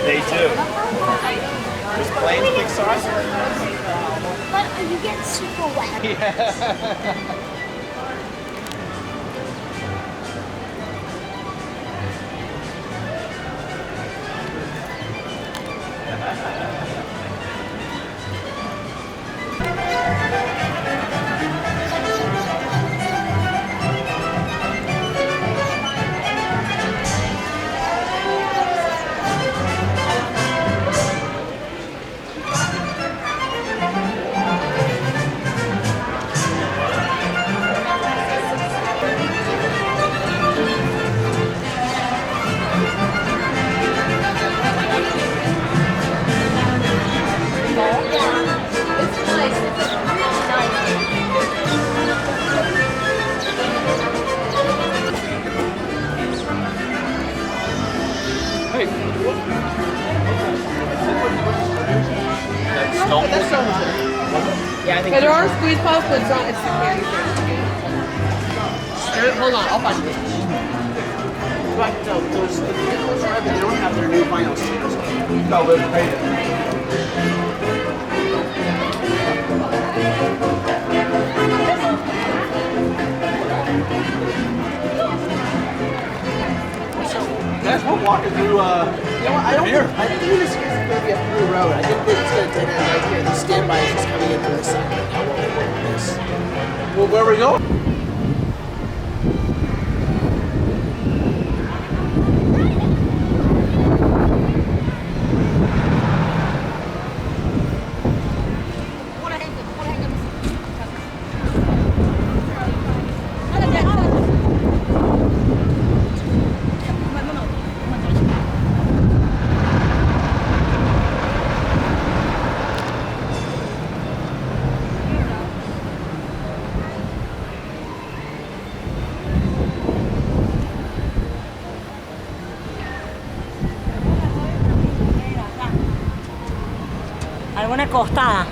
They do. Just plain thick sauce? But you get super wet. Yeah, I think there are squeeze puffs, but it's not. It's the candy thing. Hold on, I'll find it. But those they don't have their new vinyl stickers. No, they're painted. Guys, we're walking through. You know what? I think this is going to be a through road. I think that it's going to take us right here. The standby is just coming in from this side right now. We'll work on this. Well, where are we going? Alguna costada.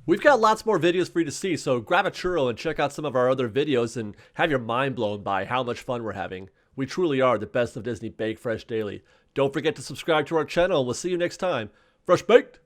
We've got lots more videos for you to see, so grab a churro and check out some of our other videos and have your mind blown by how much fun we're having. We truly are the best of Disney Bake Fresh Daily. Don't forget to subscribe to our channel and we'll see you next time. Fresh Baked!